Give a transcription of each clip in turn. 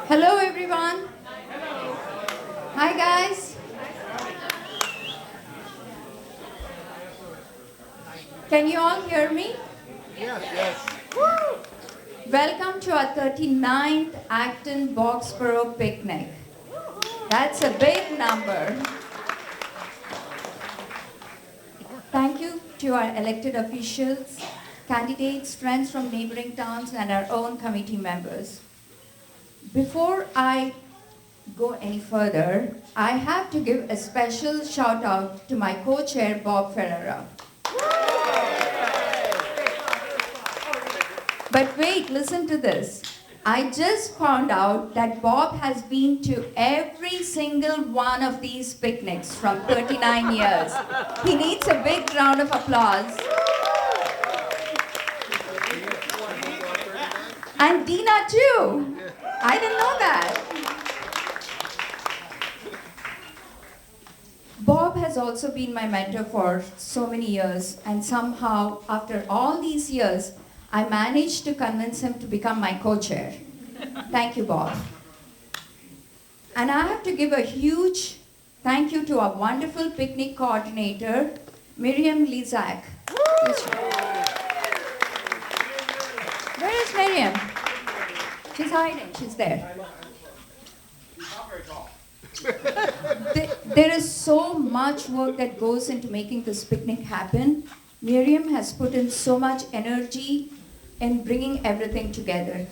Hello everyone. Hi guys. Can you all hear me? Yes. Woo! Welcome to our 39th Acton Boxborough picnic. That's a big number. Thank you to our elected officials, candidates, friends from neighboring towns, and our own committee members. Before I go any further, I have to give a special shout out to my co-chair, Bob Ferreira. But wait, listen to this. I just found out that Bob has been to every single one of these picnics from 39 years. He needs a big round of applause. And Dina too. I didn't know that. Bob has also been my mentor for so many years, and somehow, after all these years, I managed to convince him to become my co-chair. Thank you, Bob. And I have to give a huge thank you to our wonderful picnic coordinator, Miriam Lizak. Where is Miriam? She's hiding. She's there. She's not very tall. There is so much work that goes into making this picnic happen. Miriam has put in so much energy in bringing everything together.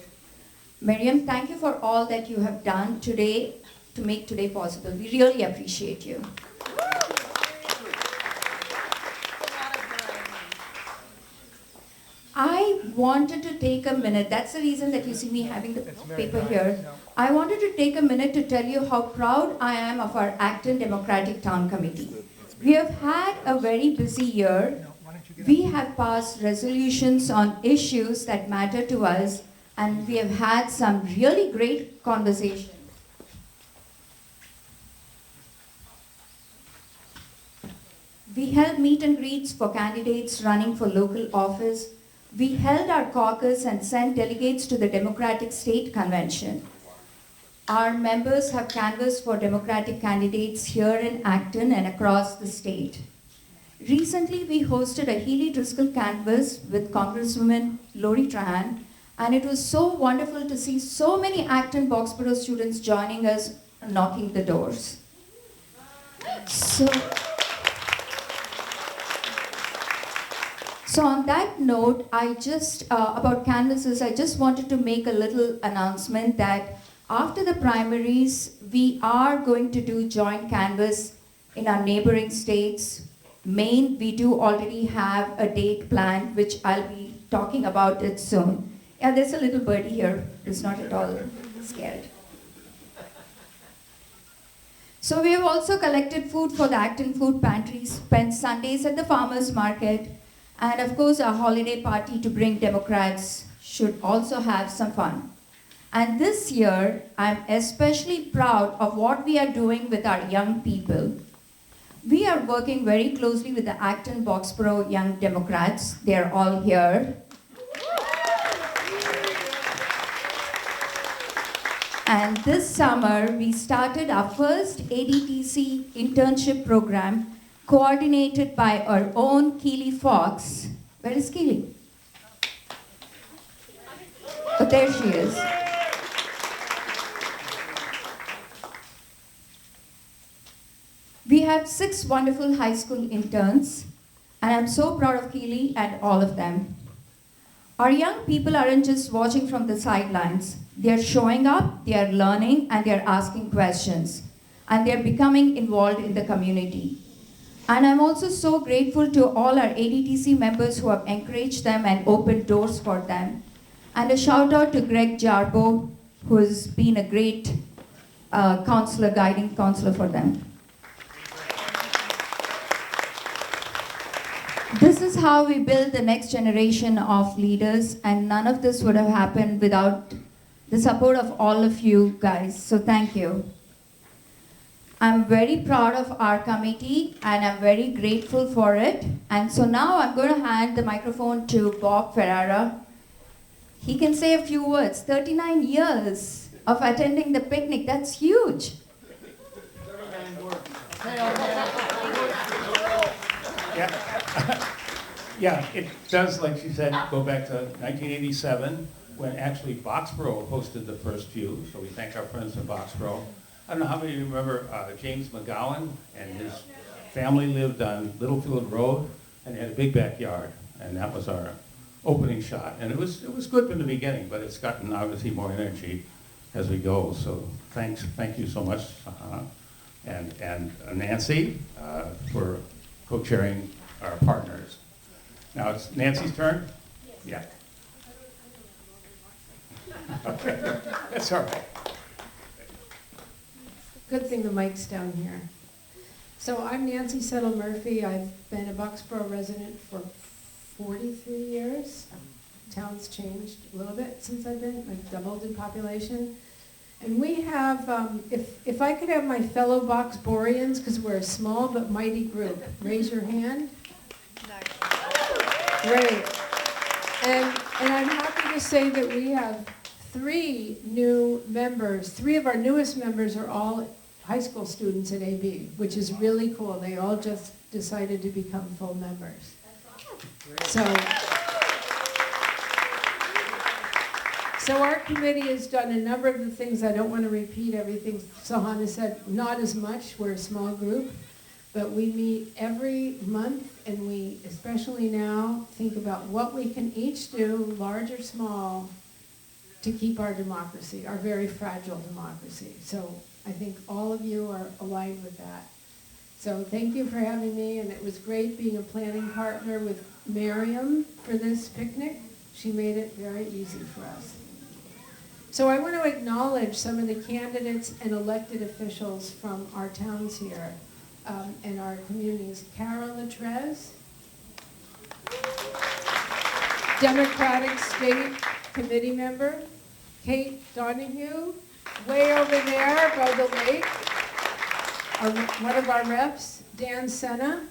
Miriam, thank you for all that you have done today to make today possible. We really appreciate you. I wanted to take a minute, that's the reason that you see me having the paper here. I wanted to take a minute to tell you how proud I am of our Acton Democratic Town Committee. We have had a very busy year. We have passed resolutions on issues that matter to us, and we have had some really great conversations. We held meet and greets for candidates running for local office. We held our caucus and sent delegates to the Democratic State Convention. Our members have canvassed for Democratic candidates here in Acton and across the state. Recently, we hosted a Healy Driscoll canvass with Congresswoman Lori Trahan, and it was so wonderful to see so many Acton Boxborough students joining us, knocking the doors. So on that note, about canvasses, I just wanted to make a little announcement that after the primaries, we are going to do joint canvass in our neighboring states. Maine, we do already have a date planned, which I'll be talking about it soon. Yeah, there's a little birdie here who's not at all scared. So we have also collected food for the Acton Food Pantry, spent Sundays at the farmers market, and of course our holiday party to bring Democrats should also have some fun. And this year, I'm especially proud of what we are doing with our young people. We are working very closely with the Acton Boxborough Young Democrats. They're all here. And this summer, we started our first ADTC internship program coordinated by our own Keeley Fox. Where is Keeley? Oh, there she is. We have 6 wonderful high school interns, and I'm so proud of Keeley and all of them. Our young people aren't just watching from the sidelines. They're showing up, they're learning, and they're asking questions, and they're becoming involved in the community. And I'm also so grateful to all our ADTC members who have encouraged them and opened doors for them. And a shout out to Greg Jarbo, who has been a great guiding counselor for them. This is how we build the next generation of leaders, and none of this would have happened without the support of all of you guys, so thank you. I'm very proud of our committee, and I'm very grateful for it. And so now I'm going to hand the microphone to Bob Ferreira. He can say a few words. 39 years. of attending the picnic. That's huge. Yeah. Yeah, it does, like she said, go back to 1987, when actually Boxborough hosted the first few, so we thank our friends in Boxborough. I don't know how many of you remember James McGowan, and his family lived on Littlefield Road, and they had a big backyard, and that was our opening shot. And it was good from the beginning, but it's gotten obviously more energy as we go, so thank you so much. And Nancy for co-chairing our partners. Now it's Nancy's turn? Yes. Yeah. Okay, that's all right. Good thing the mic's down here. So I'm Nancy Settle Murphy. I've been a Boxborough resident for 43 years. Town's changed a little bit since I've been. I've doubled in population. And we have, if I could have my fellow Boxborians, because we're a small but mighty group, raise your hand. Great. And I'm happy to say that we have 3 new members. 3 of our newest members are all high school students at AB, which is really cool. They all just decided to become full members. So our committee has done a number of the things. I don't want to repeat everything Sahana said, not as much, we're a small group, but we meet every month, and we, especially now, think about what we can each do, large or small, to keep our democracy, our very fragile democracy. So I think all of you are aligned with that. So thank you for having me, and it was great being a planning partner with Miriam for this picnic. She made it very easy for us. So I want to acknowledge some of the candidates and elected officials from our towns here and our communities. Carol Latrez, Democratic State Committee member. Kate Donahue, way over there by the lake. One of our reps, Dan Sena,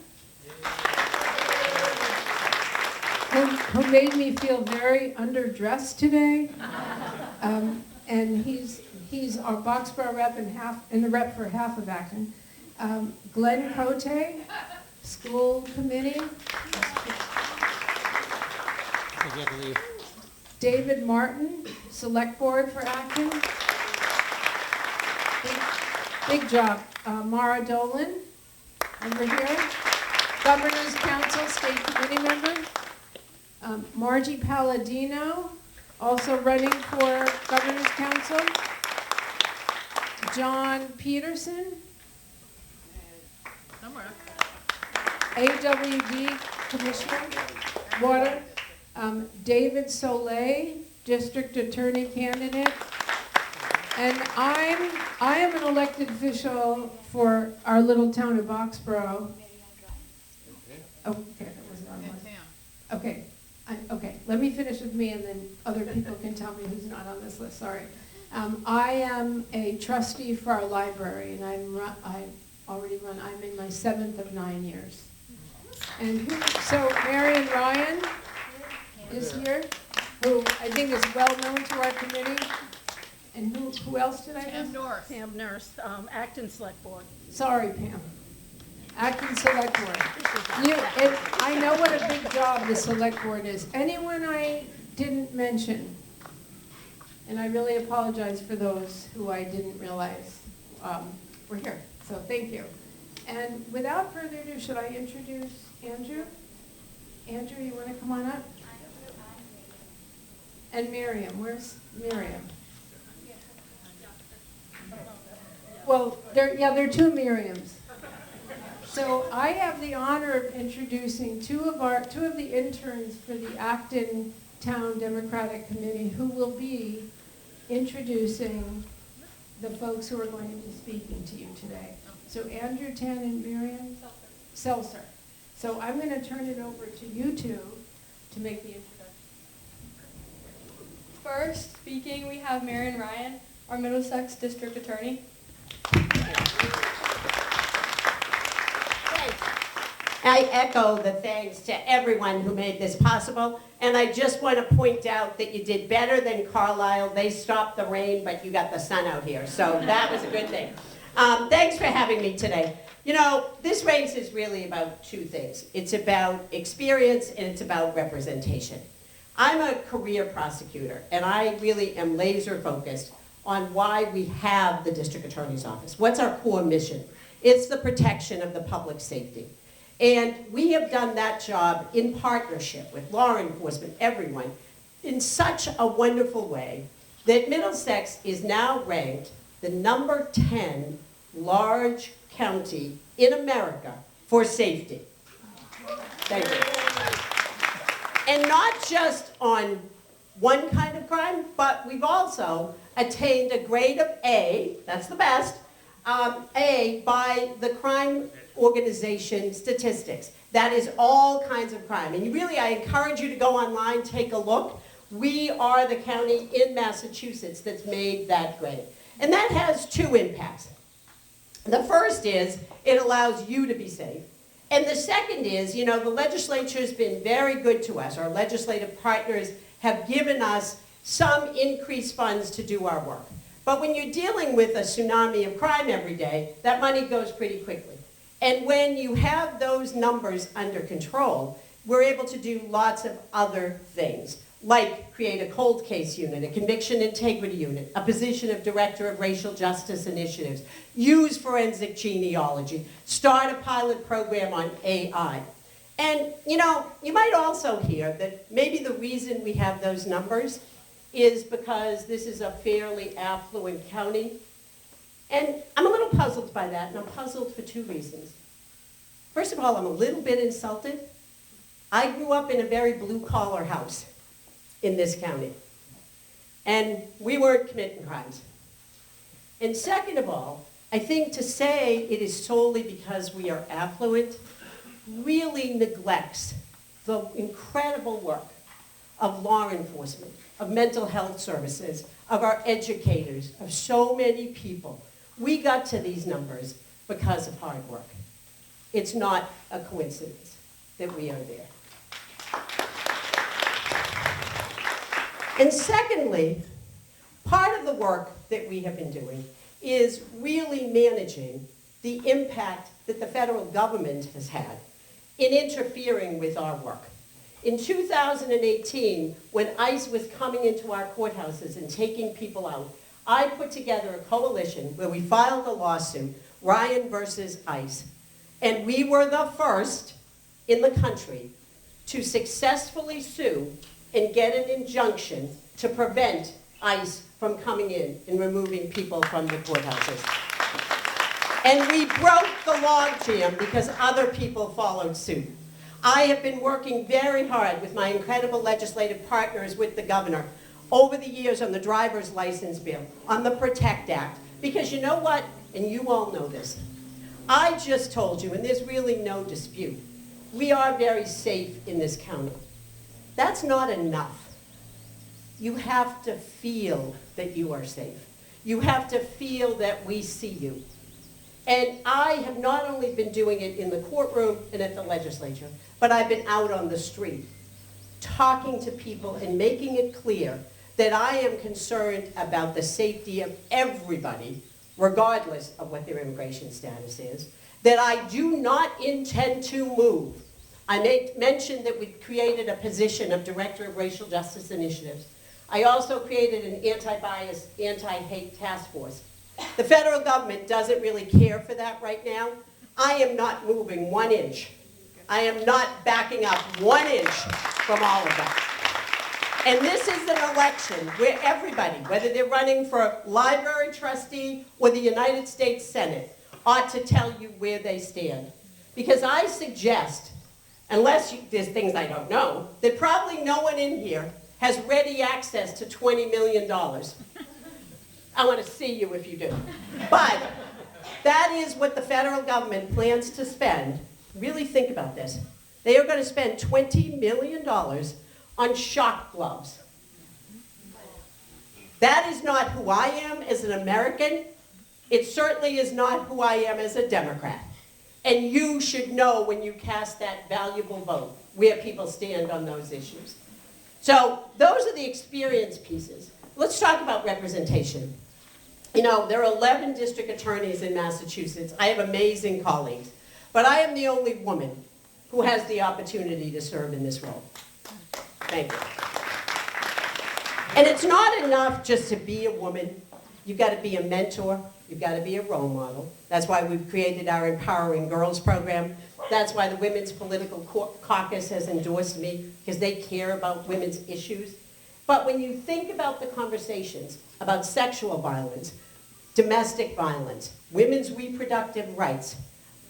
who made me feel very underdressed today. And he's our Boxborough rep and the rep for half of Acton. Glenn Cote, school committee. David Martin, select board for Acton. Big job. Mara Dolan, over here. Governor's Council State Committee member. Margie Palladino, also running for Governor's Council. John Peterson. Somewhere. AWD Commissioner, Water. David Soleil, District Attorney candidate. And I am an elected official for our little town of Boxborough. Okay, that wasn't on one. Okay. Okay, let me finish with me, and then other people can tell me who's not on this list. Sorry. I am a trustee for our library, and I'm in my 7th of 9 years. And so Marion Ryan is here, who I think is well known to our committee. And who else did I miss? Pam Nurse, Acton Select Board. Sorry, Pam. Acton Select Board. I know what a big job the Select Board is. Anyone I didn't mention, and I really apologize for those who I didn't realize were here. So thank you. And without further ado, should I introduce Andrew? Andrew, you want to come on up? And Miriam. Where's Miriam? Well, there are 2 Miriams. So I have the honor of introducing two of the interns for the Acton Town Democratic Committee, who will be introducing the folks who are going to be speaking to you today. So Andrew, Tan, and Miriam Seltzer. So I'm going to turn it over to you two to make the introduction. First speaking, we have Marion Ryan, our Middlesex District Attorney. I echo the thanks to everyone who made this possible. And I just want to point out that you did better than Carlisle. They stopped the rain, but you got the sun out here. So that was a good thing. Thanks for having me today. You know, this race is really about two things. It's about experience and it's about representation. I'm a career prosecutor, and I really am laser focused on why we have the district attorney's office. What's our core mission? It's the protection of the public safety. And we have done that job in partnership with law enforcement, everyone, in such a wonderful way that Middlesex is now ranked the number 10 large county in America for safety. Thank you. And not just on one kind of crime, but we've also attained a grade of A, that's the best, A by the crime organization statistics. That is all kinds of crime. And really, I encourage you to go online, take a look. We are the county in Massachusetts that's made that grade. And that has two impacts. The first is it allows you to be safe. And the second is, you know, the legislature has been very good to us. Our legislative partners have given us some increased funds to do our work. But when you're dealing with a tsunami of crime every day, that money goes pretty quickly. And when you have those numbers under control, we're able to do lots of other things, like create a cold case unit, a conviction integrity unit, a position of director of racial justice initiatives, use forensic genealogy, start a pilot program on AI. And you know, you might also hear that maybe the reason we have those numbers is because this is a fairly affluent county. And I'm a little puzzled by that, and I'm puzzled for two reasons. First of all, I'm a little bit insulted. I grew up in a very blue-collar house in this county, and we weren't committing crimes. And second of all, I think to say it is solely because we are affluent really neglects the incredible work of law enforcement, of mental health services, of our educators, of so many people. We got to these numbers because of hard work. It's not a coincidence that we are there. And secondly, part of the work that we have been doing is really managing the impact that the federal government has had in interfering with our work. In 2018, when ICE was coming into our courthouses and taking people out, I put together a coalition where we filed a lawsuit, Ryan versus ICE. And we were the first in the country to successfully sue and get an injunction to prevent ICE from coming in and removing people from the courthouses. And we broke the logjam because other people followed suit. I have been working very hard with my incredible legislative partners with the governor over the years on the driver's license bill, on the PROTECT Act, because you know what, and you all know this, I just told you, and there's really no dispute, we are very safe in this county. That's not enough. You have to feel that you are safe. You have to feel that we see you. And I have not only been doing it in the courtroom and at the legislature, but I've been out on the street, talking to people and making it clear that I am concerned about the safety of everybody, regardless of what their immigration status is, that I do not intend to move. I mentioned that we created a position of Director of Racial Justice Initiatives. I also created an anti-bias, anti-hate task force. The federal government doesn't really care for that right now. I am not moving 1 inch. I am not backing up 1 inch from all of that. And this is an election where everybody, whether they're running for library trustee or the United States Senate, ought to tell you where they stand. Because I suggest, unless there's things I don't know, that probably no one in here has ready access to $20 million. I want to see you if you do. But that is what the federal government plans to spend. Really think about this. They are going to spend $20 million on shock gloves. That is not who I am as an American. It certainly is not who I am as a Democrat. And you should know when you cast that valuable vote where people stand on those issues. So those are the experience pieces. Let's talk about representation. You know, there are 11 district attorneys in Massachusetts. I have amazing colleagues. But I am the only woman who has the opportunity to serve in this role. Thank you. And it's not enough just to be a woman. You've got to be a mentor. You've got to be a role model. That's why we've created our Empowering Girls program. That's why the Women's Political Caucus has endorsed me, because they care about women's issues. But when you think about the conversations about sexual violence, domestic violence, women's reproductive rights,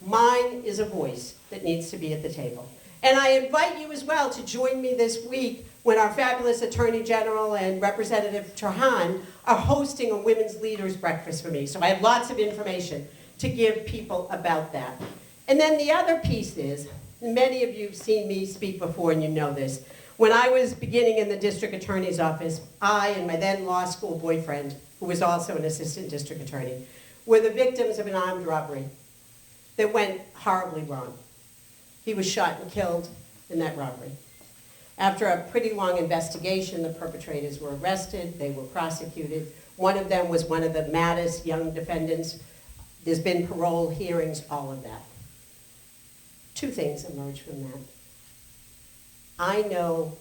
mine is a voice that needs to be at the table. And I invite you as well to join me this week when our fabulous Attorney General and Representative Trahan are hosting a Women's Leaders Breakfast for me. So I have lots of information to give people about that. And then the other piece is, many of you have seen me speak before and you know this. When I was beginning in the district attorney's office, I and my then law school boyfriend, who was also an assistant district attorney, were the victims of an armed robbery that went horribly wrong. He was shot and killed in that robbery. After a pretty long investigation, the perpetrators were arrested, they were prosecuted. One of them was one of the maddest young defendants. There's been parole hearings, all of that. Two things emerged from that. I know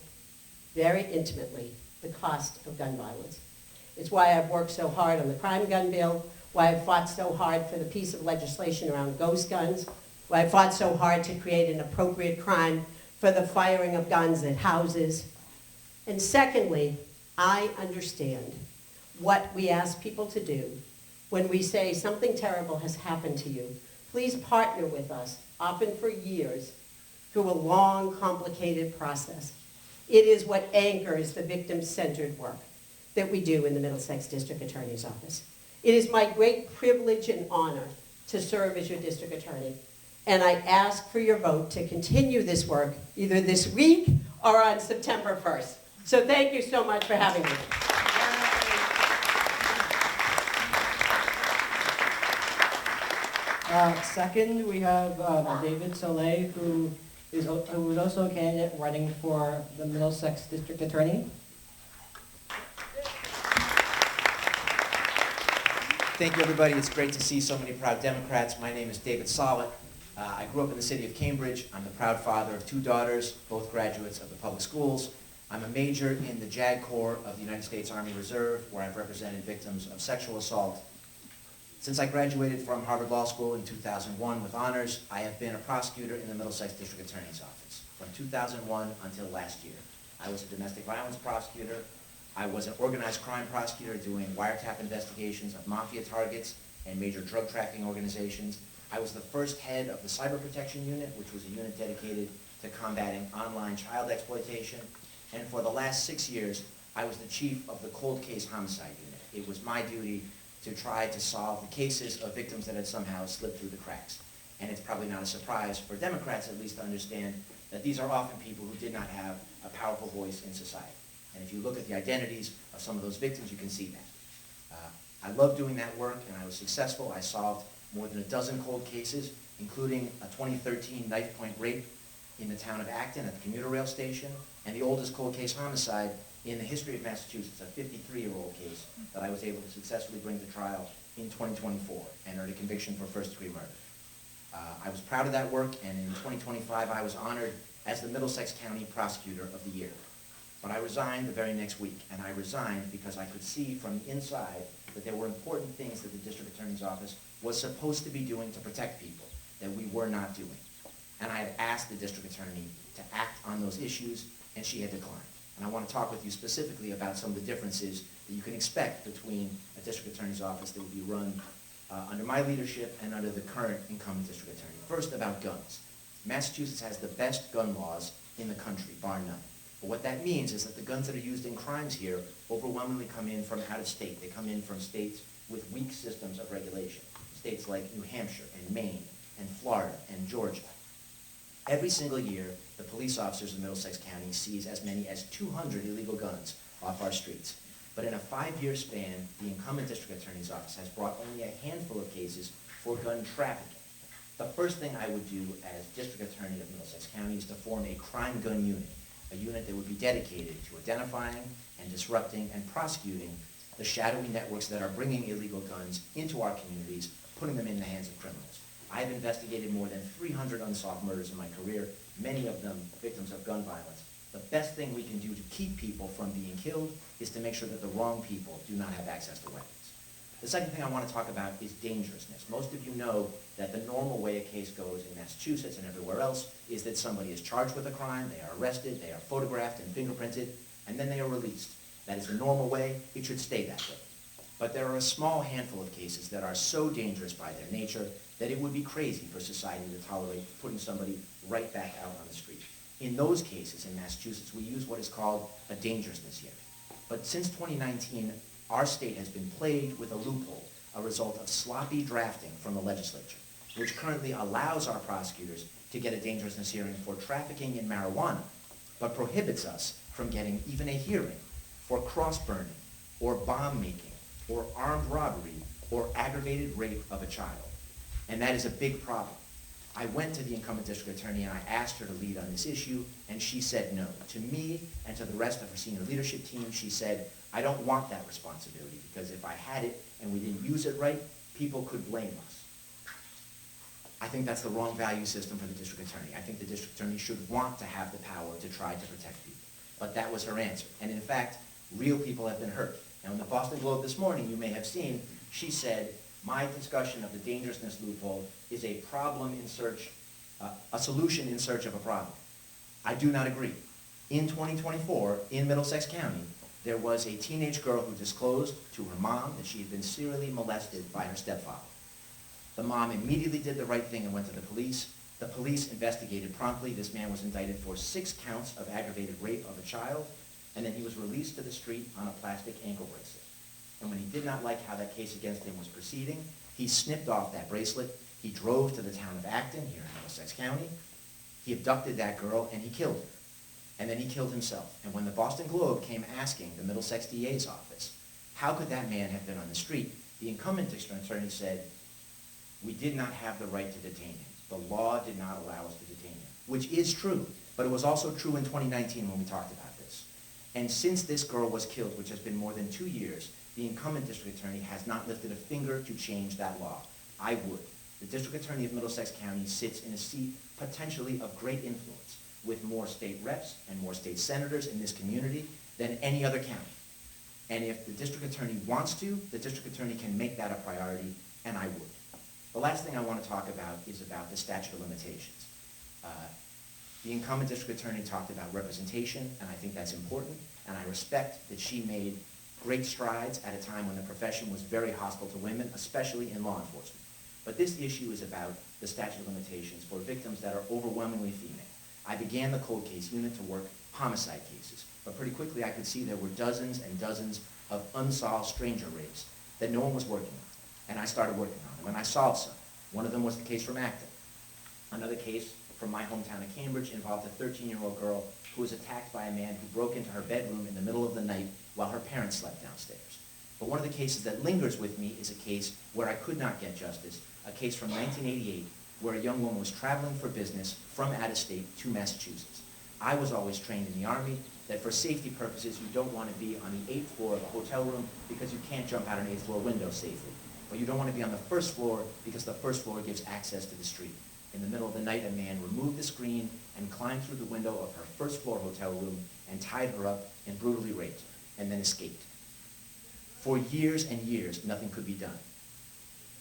very intimately the cost of gun violence. It's why I've worked so hard on the crime gun bill, why I've fought so hard for the piece of legislation around ghost guns, why I fought so hard to create an appropriate crime for the firing of guns at houses. And secondly, I understand what we ask people to do when we say something terrible has happened to you. Please partner with us, often for years, through a long, complicated process. It is what anchors the victim-centered work that we do in the Middlesex District Attorney's Office. It is my great privilege and honor to serve as your district attorney. And I ask for your vote to continue this work either this week or on September 1st. So thank you so much for having me. Second, we have David Soleil, who is also a candidate running for the Middlesex District Attorney. Thank you, everybody. It's great to see so many proud Democrats. My name is David Soleil. I grew up in the city of Cambridge. I'm the proud father of two daughters, both graduates of the public schools. I'm a major in the JAG Corps of the United States Army Reserve, where I've represented victims of sexual assault. Since I graduated from Harvard Law School in 2001 with honors, I have been a prosecutor in the Middlesex District Attorney's Office from 2001 until last year. I was a domestic violence prosecutor. I was an organized crime prosecutor doing wiretap investigations of mafia targets and major drug trafficking organizations. I was the first head of the Cyber Protection Unit, which was a unit dedicated to combating online child exploitation. And for the last 6 years, I was the chief of the Cold Case Homicide Unit. It was my duty to try to solve the cases of victims that had somehow slipped through the cracks. And it's probably not a surprise for Democrats, at least, to understand that these are often people who did not have a powerful voice in society. And if you look at the identities of some of those victims, you can see that. I love doing that work, and I was successful. I solved more than a dozen cold cases, including a 2013 knife point rape in the town of Acton at the commuter rail station, and the oldest cold case homicide in the history of Massachusetts, a 53-year-old case that I was able to successfully bring to trial in 2024 and earned a conviction for first-degree murder. I was proud of that work, and in 2025 I was honored as the Middlesex County Prosecutor of the Year. But I resigned the very next week, and I resigned because I could see from the inside that there were important things that the District Attorney's Office was supposed to be doing to protect people that we were not doing. And I had asked the District Attorney to act on those issues, and she had declined. And I want to talk with you specifically about some of the differences that you can expect between a District Attorney's Office that would be run under my leadership and under the current incumbent District Attorney. First, about guns. Massachusetts has the best gun laws in the country, bar none. But what that means is that the guns that are used in crimes here overwhelmingly come in from out of state. They come in from states with weak systems of regulation. States like New Hampshire and Maine and Florida and Georgia. Every single year, the police officers in Middlesex County seize as many as 200 illegal guns off our streets. But in a 5-year span, the incumbent District Attorney's Office has brought only a handful of cases for gun trafficking. The first thing I would do as District Attorney of Middlesex County is to form a crime gun unit, a unit that would be dedicated to identifying and disrupting and prosecuting the shadowy networks that are bringing illegal guns into our communities, putting them in the hands of criminals. I've investigated more than 300 unsolved murders in my career, many of them victims of gun violence. The best thing we can do to keep people from being killed is to make sure that the wrong people do not have access to weapons. The second thing I want to talk about is dangerousness. Most of you know that the normal way a case goes in Massachusetts and everywhere else is that somebody is charged with a crime, they are arrested, they are photographed and fingerprinted, and then they are released. That is the normal way. It should stay that way. But there are a small handful of cases that are so dangerous by their nature that it would be crazy for society to tolerate putting somebody right back out on the street. In those cases in Massachusetts, we use what is called a dangerousness hearing. But since 2019, our state has been plagued with a loophole, a result of sloppy drafting from the legislature, which currently allows our prosecutors to get a dangerousness hearing for trafficking in marijuana, but prohibits us from getting even a hearing for cross-burning, or bomb-making, or armed robbery, or aggravated rape of a child. And that is a big problem. I went to the incumbent district attorney and I asked her to lead on this issue, and she said no. To me and to the rest of her senior leadership team, she said, I don't want that responsibility, because if I had it and we didn't use it right, people could blame us. I think that's the wrong value system for the district attorney. I think the district attorney should want to have the power to try to protect people. But that was her answer. And in fact, real people have been hurt. Now in the Boston Globe this morning, you may have seen, she said, my discussion of the dangerousness loophole is a problem in search, a solution in search of a problem. I do not agree. In 2024, in Middlesex County, there was a teenage girl who disclosed to her mom that she had been serially molested by her stepfather. The mom immediately did the right thing and went to the police. The police investigated promptly. This man was indicted for 6 counts of aggravated rape of a child, and then he was released to the street on a plastic ankle bracelet. And when he did not like how that case against him was proceeding, he snipped off that bracelet. He drove to the town of Acton, here in Middlesex County. He abducted that girl and he killed her. And then he killed himself. And when the Boston Globe came asking the Middlesex DA's office, how could that man have been on the street, the incumbent district attorney said, we did not have the right to detain him. The law did not allow us to detain him, which is true. But it was also true in 2019 when we talked about this. And since this girl was killed, which has been more than 2 years, the incumbent district attorney has not lifted a finger to change that law. I would. The district attorney of Middlesex County sits in a seat potentially of great influence, with more state reps and more state senators in this community than any other county. And if the district attorney wants to, the district attorney can make that a priority, and I would. The last thing I want to talk about is about the statute of limitations. The incumbent district attorney talked about representation, and I think that's important, and I respect that she made great strides at a time when the profession was very hostile to women, especially in law enforcement. But this issue is about the statute of limitations for victims that are overwhelmingly female. I began the cold case unit to work homicide cases, but pretty quickly I could see there were dozens and dozens of unsolved stranger rapes that no one was working on, and I started working on them, and I solved some. One of them was the case from Acton. Another case from my hometown of Cambridge involved a 13-year-old girl who was attacked by a man who broke into her bedroom in the middle of the night while her parents slept downstairs. But one of the cases that lingers with me is a case where I could not get justice, a case from 1988 where a young woman was traveling for business from out of state to Massachusetts. I was always trained in the Army that for safety purposes you don't want to be on the 8th floor of a hotel room because you can't jump out an 8th floor window safely. But you don't want to be on the 1st floor because the 1st floor gives access to the street. In the middle of the night, a man removed the screen and climbed through the window of her 1st floor hotel room and tied her up and brutally raped her, and then escaped. For years and years, nothing could be done.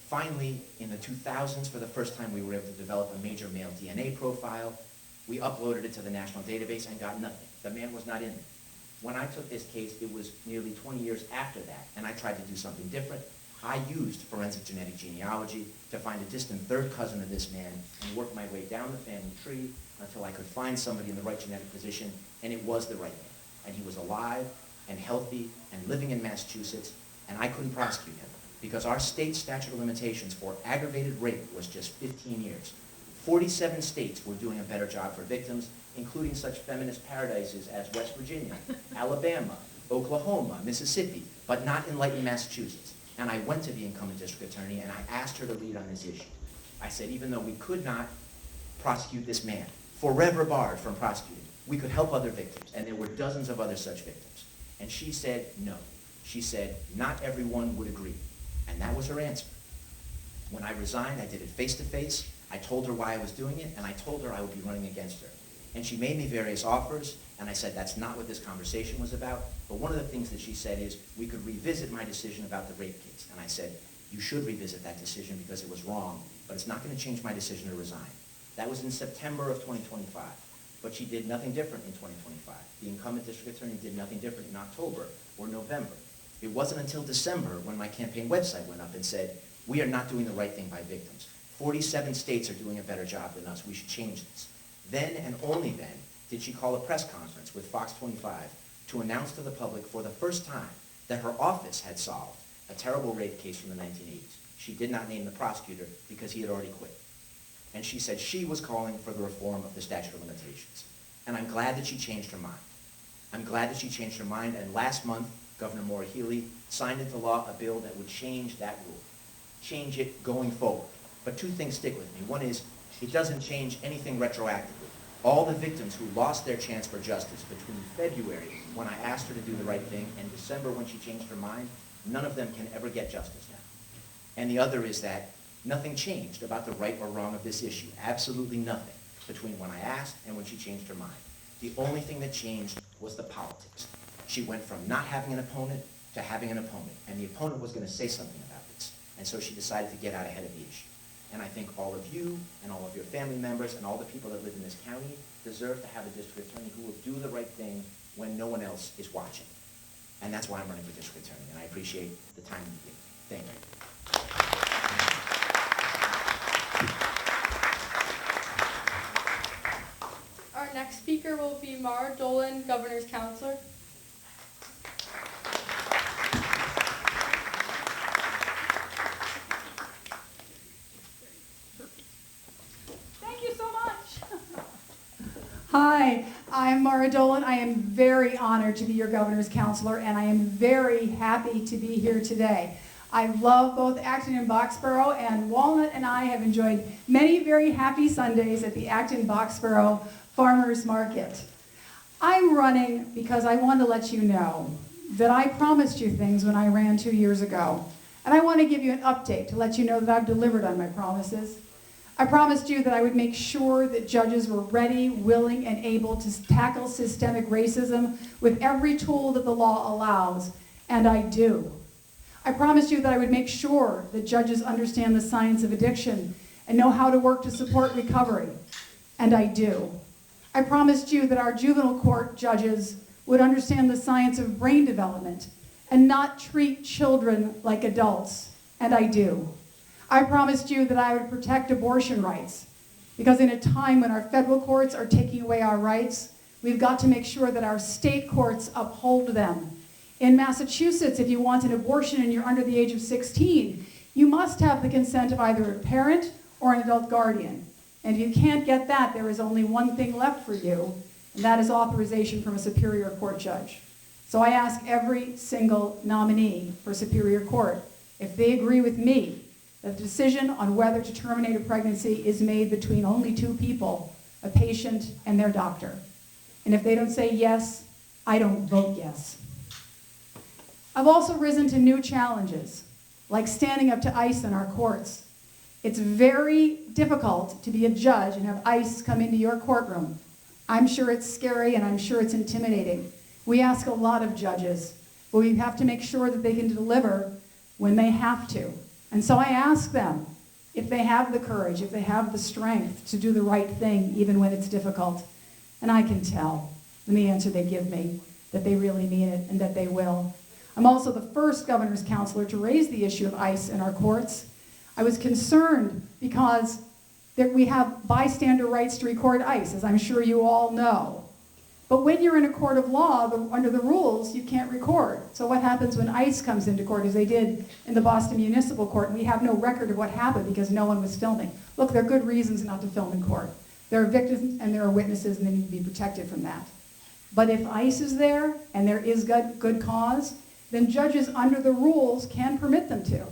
Finally, in the 2000s, for the first time, we were able to develop a major male DNA profile. We uploaded it to the national database and got nothing. The man was not in there. When I took this case, it was nearly 20 years after that, and I tried to do something different. I used forensic genetic genealogy to find a distant 3rd cousin of this man and work my way down the family tree until I could find somebody in the right genetic position, and it was the right man. And he was alive and healthy and living in Massachusetts, and I couldn't prosecute him because our state statute of limitations for aggravated rape was just 15 years. 47 states were doing a better job for victims, including such feminist paradises as West Virginia, Alabama, Oklahoma, Mississippi, but not enlightened Massachusetts. And I went to the incumbent district attorney and I asked her to lead on this issue. I said, even though we could not prosecute this man, forever barred from prosecuting, we could help other victims, and there were dozens of other such victims. And she said no. She said, not everyone would agree. And that was her answer. When I resigned, I did it face-to-face. I told her why I was doing it, and I told her I would be running against her. And she made me various offers, and I said that's not what this conversation was about. But one of the things that she said is, we could revisit my decision about the rape case. And I said, you should revisit that decision because it was wrong, but it's not going to change my decision to resign. That was in September of 2025. But she did nothing different in 2025. The incumbent district attorney did nothing different in October or November. It wasn't until December when my campaign website went up and said, we are not doing the right thing by victims. 47 states are doing a better job than us. We should change this. Then and only then did she call a press conference with Fox 25 to announce to the public for the first time that her office had solved a terrible rape case from the 1980s. She did not name the prosecutor because he had already quit. And she said she was calling for the reform of the statute of limitations. And I'm glad that she changed her mind. I'm glad that she changed her mind, and last month, Governor Maura Healey signed into law a bill that would change that rule, change it going forward. But two things stick with me. One is, it doesn't change anything retroactively. All the victims who lost their chance for justice between February, when I asked her to do the right thing, and December, when she changed her mind, none of them can ever get justice now. And the other is that nothing changed about the right or wrong of this issue. Absolutely nothing between when I asked and when she changed her mind. The only thing that changed was the politics. She went from not having an opponent to having an opponent, and the opponent was going to say something about this. And so she decided to get out ahead of the issue. And I think all of you and all of your family members and all the people that live in this county deserve to have a district attorney who will do the right thing when no one else is watching. And that's why I'm running for district attorney, and I appreciate the time you give me. Thank you. Our next speaker will be Mara Dolan, Governor's Counselor. Thank you so much. Hi, I'm Mara Dolan. I am very honored to be your Governor's Counselor, and I am very happy to be here today. I love both Acton and Boxborough, and Walnut and I have enjoyed many very happy Sundays at the Acton Boxborough Farmers Market. I'm running because I want to let you know that I promised you things when I ran 2 years ago, and I want to give you an update to let you know that I've delivered on my promises. I promised you that I would make sure that judges were ready, willing, and able to tackle systemic racism with every tool that the law allows, and I do. I promised you that I would make sure that judges understand the science of addiction and know how to work to support recovery, and I do. I promised you that our juvenile court judges would understand the science of brain development and not treat children like adults, and I do. I promised you that I would protect abortion rights, because in a time when our federal courts are taking away our rights, we've got to make sure that our state courts uphold them. In Massachusetts, if you want an abortion and you're under the age of 16, you must have the consent of either a parent or an adult guardian. And if you can't get that, there is only one thing left for you, and that is authorization from a Superior Court judge. So I ask every single nominee for Superior Court, if they agree with me, that the decision on whether to terminate a pregnancy is made between only two people, a patient and their doctor. And if they don't say yes, I don't vote yes. I've also risen to new challenges, like standing up to ICE in our courts. It's very difficult to be a judge and have ICE come into your courtroom. I'm sure it's scary and I'm sure it's intimidating. We ask a lot of judges, but we have to make sure that they can deliver when they have to. And so I ask them if they have the courage, if they have the strength to do the right thing even when it's difficult. And I can tell in the answer they give me that they really mean it and that they will. I'm also the first governor's counselor to raise the issue of ICE in our courts. I was concerned because we have bystander rights to record ICE, as I'm sure you all know. But when you're in a court of law, under the rules, you can't record. So what happens when ICE comes into court, as they did in the Boston Municipal Court, and we have no record of what happened because no one was filming. Look, there are good reasons not to film in court. There are victims and there are witnesses, and they need to be protected from that. But if ICE is there, and there is good cause, then judges under the rules can permit them to.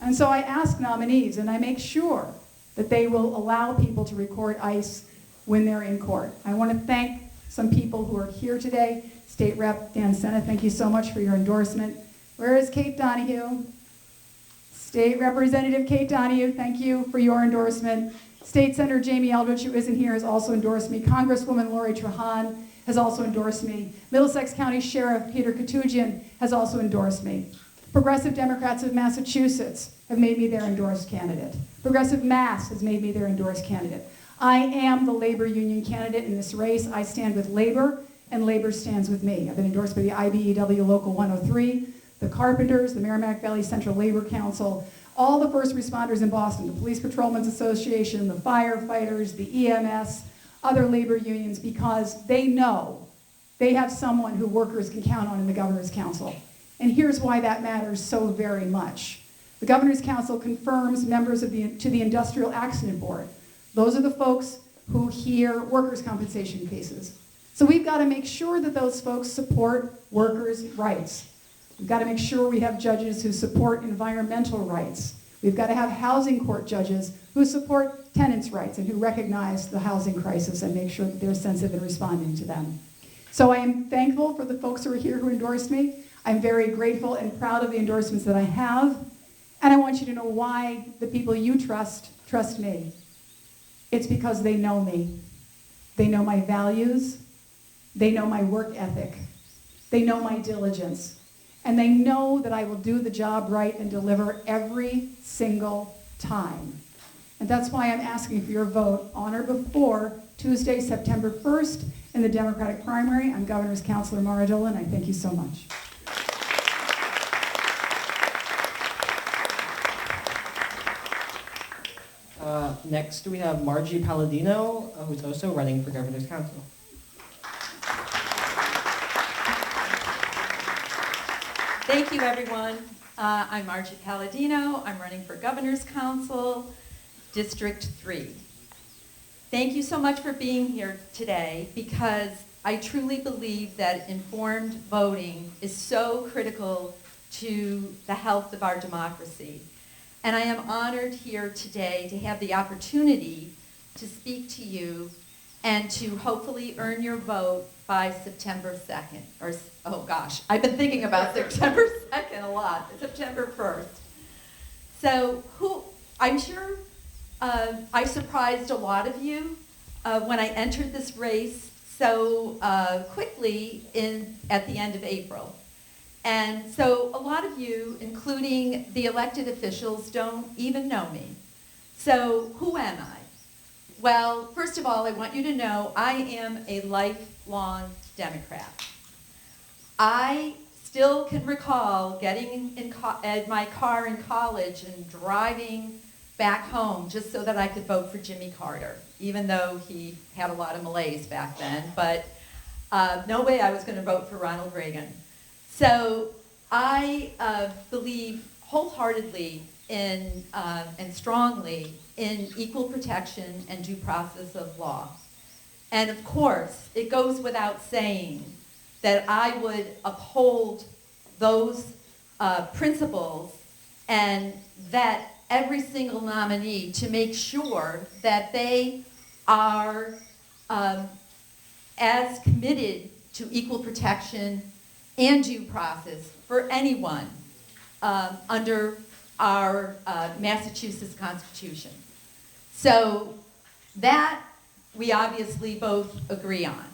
And so I ask nominees, and I make sure that they will allow people to record ICE when they're in court. I want to thank some people who are here today. State Rep Dan Sena, thank you so much for your endorsement. Where is Kate Donahue? State Representative Kate Donahue, thank you for your endorsement. State Senator Jamie Eldridge, who isn't here, has also endorsed me. Congresswoman Lori Trahan has also endorsed me. Middlesex County Sheriff Peter Katujian has also endorsed me. Progressive Democrats of Massachusetts have made me their endorsed candidate. Progressive Mass has made me their endorsed candidate. I am the labor union candidate in this race. I stand with labor, and labor stands with me. I've been endorsed by the IBEW Local 103, the Carpenters, the Merrimack Valley Central Labor Council, all the first responders in Boston, the Police Patrolmen's Association, the firefighters, the EMS, other labor unions, because they know they have someone who workers can count on in the Governor's Council. And here's why that matters so very much. The Governor's Council confirms members to the Industrial Accident Board. Those are the folks who hear workers' compensation cases. So we've got to make sure that those folks support workers' rights. We've got to make sure we have judges who support environmental rights. We've got to have housing court judges who support tenants' rights and who recognize the housing crisis and make sure that they're sensitive in responding to them. So I am thankful for the folks who are here who endorsed me. I'm very grateful and proud of the endorsements that I have. And I want you to know why the people you trust me. It's because they know me. They know my values. They know my work ethic. They know my diligence. And they know that I will do the job right and deliver every single time. And that's why I'm asking for your vote on or before Tuesday, September 1st in the Democratic primary. I'm Governor's Counselor Mara Dolan. I thank you so much. Next, we have Margie Palladino, who's also running for Governor's Council. Thank you, everyone. I'm Margie Palladino. I'm running for Governor's Council, District 3. Thank you so much for being here today, because I truly believe that informed voting is so critical to the health of our democracy. And I am honored here today to have the opportunity to speak to you and to hopefully earn your vote by September 2nd. Or, oh gosh, I've been thinking about September 2nd a lot, September 1st. So I'm sure I surprised a lot of you when I entered this race so quickly at the end of April. And so a lot of you, including the elected officials, don't even know me. So who am I? Well, first of all, I want you to know I am a lifelong Democrat. I still can recall getting in my car in college and driving back home just so that I could vote for Jimmy Carter, even though he had a lot of malaise back then. But no way I was going to vote for Ronald Reagan. So I believe wholeheartedly in and strongly in equal protection and due process of law. And of course, it goes without saying that I would uphold those principles and vet every single nominee to make sure that they are as committed to equal protection and due process for anyone under our Massachusetts Constitution. So that we obviously both agree on.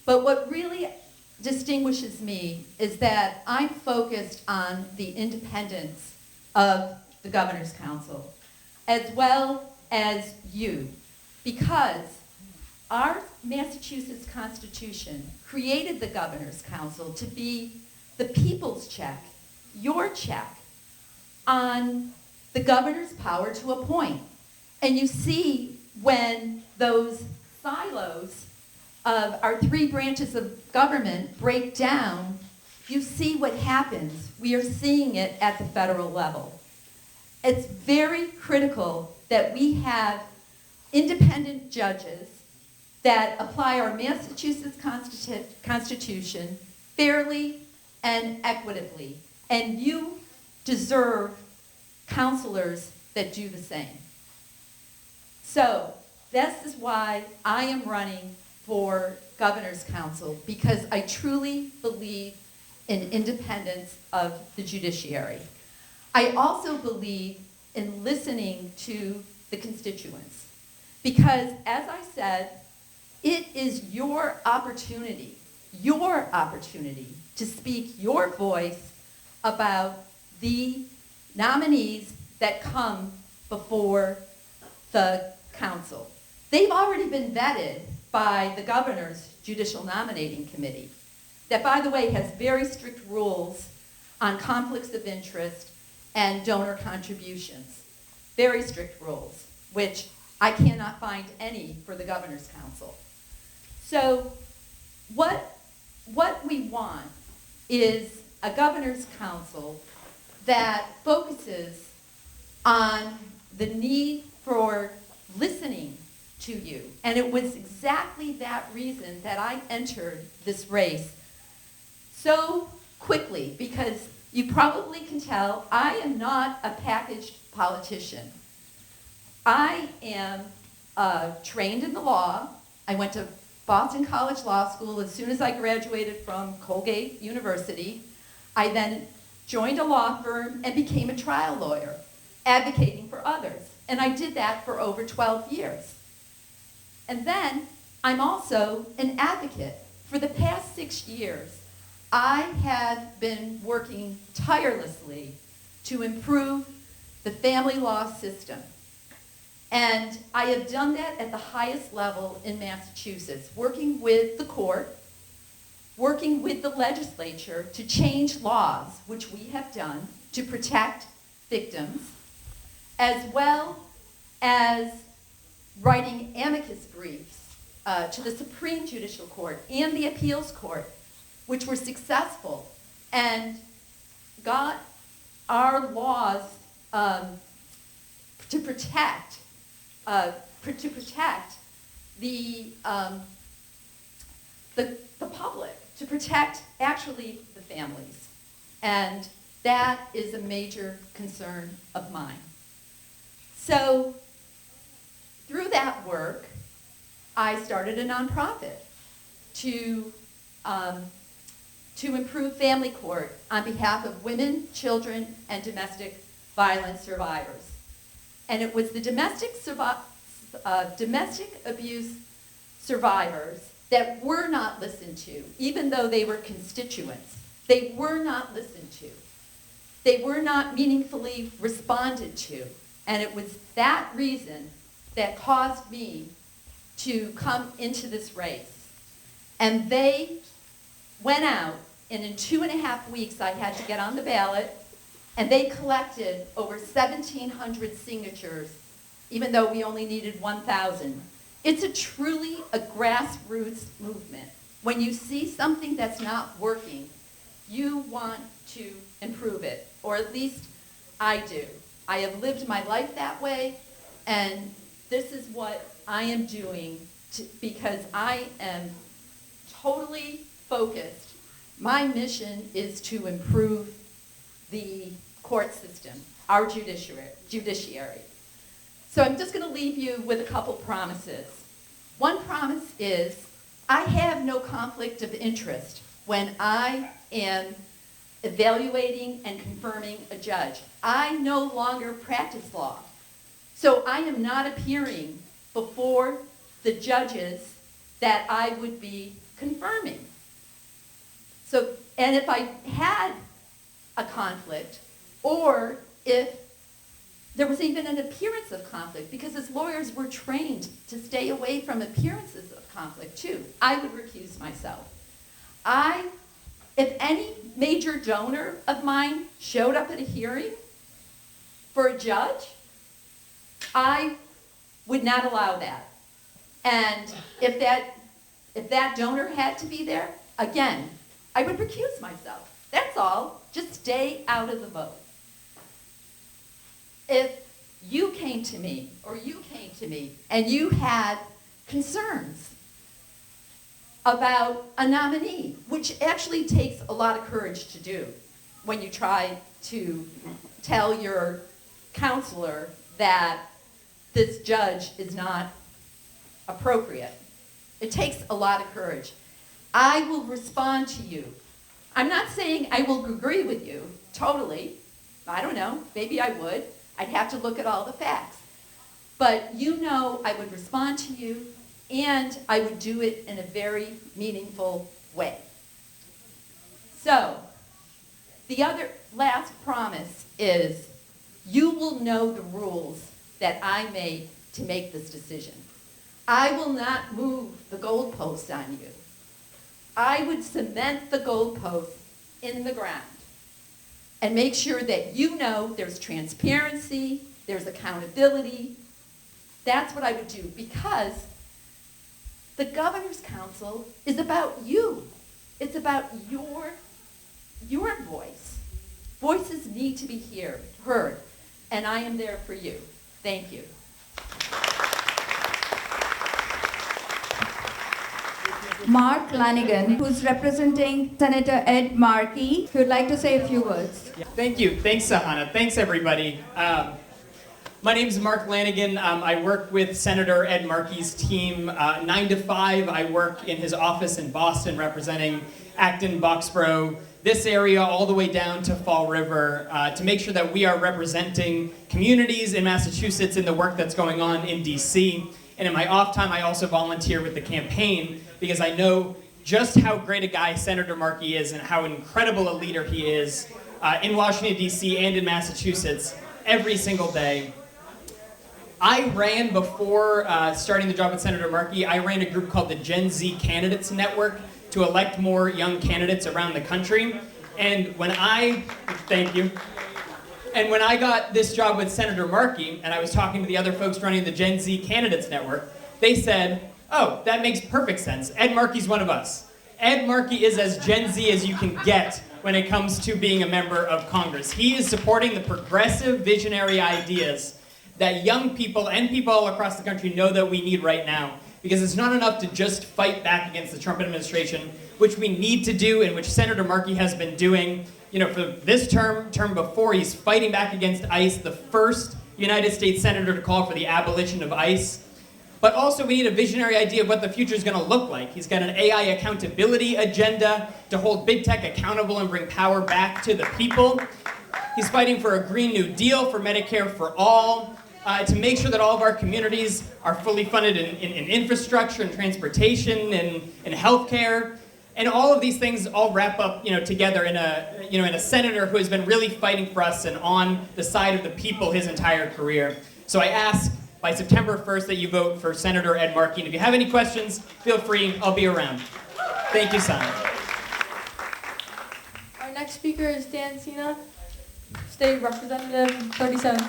But what really distinguishes me is that I'm focused on the independence of the Governor's Council, as well as you, because our Massachusetts Constitution created the Governor's Council to be the people's check, your check, on the governor's power to appoint. And you see when those silos of our three branches of government break down, you see what happens. We are seeing it at the federal level. It's very critical that we have independent judges that apply our Massachusetts Constitution fairly and equitably. And you deserve counselors that do the same. So this is why I am running for governor's council, because I truly believe in independence of the judiciary. I also believe in listening to the constituents, because as I said, it is your opportunity to speak your voice about the nominees that come before the council. They've already been vetted by the governor's judicial nominating committee, that, by the way, has very strict rules on conflicts of interest and donor contributions. Very strict rules, which I cannot find any for the governor's council. So what we want is a governor's council that focuses on the need for listening to you. And it was exactly that reason that I entered this race so quickly, because you probably can tell I am not a packaged politician. I am trained in the law. I went to Boston College Law School as soon as I graduated from Colgate University. I then joined a law firm and became a trial lawyer, advocating for others. And I did that for over 12 years. And then I'm also an advocate. For the past 6 years, I have been working tirelessly to improve the family law system. And I have done that at the highest level in Massachusetts, working with the court, working with the legislature to change laws, which we have done, to protect victims, as well as writing amicus briefs to the Supreme Judicial Court and the Appeals Court, which were successful and got our laws to protect the public, to protect actually the families. And that is a major concern of mine. So through that work, I started a nonprofit to improve family court on behalf of women, children, and domestic violence survivors. And it was the domestic abuse survivors that were not listened to, even though they were constituents. They were not listened to. They were not meaningfully responded to. And it was that reason that caused me to come into this race. And they went out, and in 2.5 weeks I had to get on the ballot, and they collected over 1,700 signatures, even though we only needed 1,000. It's truly a grassroots movement. When you see something that's not working, you want to improve it, or at least I do. I have lived my life that way, and this is what I am doing because I am totally focused. My mission is to improve the court system, our judiciary. So I'm just going to leave you with a couple promises. One promise is I have no conflict of interest when I am evaluating and confirming a judge. I no longer practice law. So I am not appearing before the judges that I would be confirming. So, and if I had a conflict, or if there was even an appearance of conflict, because as lawyers we're trained to stay away from appearances of conflict too, I would recuse myself. If any major donor of mine showed up at a hearing for a judge, I would not allow that. And if that donor had to be there, again, I would recuse myself. That's all. Just stay out of the vote. If you came to me, or you came to me, and you had concerns about a nominee, which actually takes a lot of courage to do when you try to tell your counselor that this judge is not appropriate. It takes a lot of courage. I will respond to you. I'm not saying I will agree with you, totally. I don't know, maybe I would. I'd have to look at all the facts. But you know I would respond to you, and I would do it in a very meaningful way. So, the other last promise is you will know the rules that I made to make this decision. I will not move the goalpost on you. I would cement the goalpost in the ground and make sure that you know there's transparency, there's accountability. That's what I would do, because the Governor's Council is about you. It's about your voice. Voices need to be heard, and I am there for you. Thank you. Mark Lanigan, who's representing Senator Ed Markey, who would like to say a few words. Thank you. Thanks, Sahana. Thanks, everybody. My name is Mark Lanigan. I work with Senator Ed Markey's team 9 to 5. I work in his office in Boston representing Acton, Boxborough, this area all the way down to Fall River to make sure that we are representing communities in Massachusetts in the work that's going on in DC. And in my off time, I also volunteer with the campaign because I know just how great a guy Senator Markey is and how incredible a leader he is in Washington, D.C. and in Massachusetts every single day. I ran, before starting the job with Senator Markey, I ran a group called the Gen Z Candidates Network to elect more young candidates around the country. And when thank you. And when I got this job with Senator Markey, and I was talking to the other folks running the Gen Z Candidates Network, they said, oh, that makes perfect sense. Ed Markey's one of us. Ed Markey is as Gen Z as you can get when it comes to being a member of Congress. He is supporting the progressive, visionary ideas that young people and people all across the country know that we need right now. Because it's not enough to just fight back against the Trump administration, which we need to do and which Senator Markey has been doing. You know, for this term before, he's fighting back against ICE, the first United States senator to call for the abolition of ICE. But also we need a visionary idea of what the future is going to look like. He's got an AI accountability agenda to hold big tech accountable and bring power back to the people. He's fighting for a Green New Deal for Medicare for all, to make sure that all of our communities are fully funded in infrastructure and transportation and healthcare. And all of these things all wrap up, together in a senator who has been really fighting for us and on the side of the people his entire career. So I ask by September 1st that you vote for Senator Ed Markey. And if you have any questions, feel free. I'll be around. Thank you, Simon. Our next speaker is Dan Sena, State Representative 37.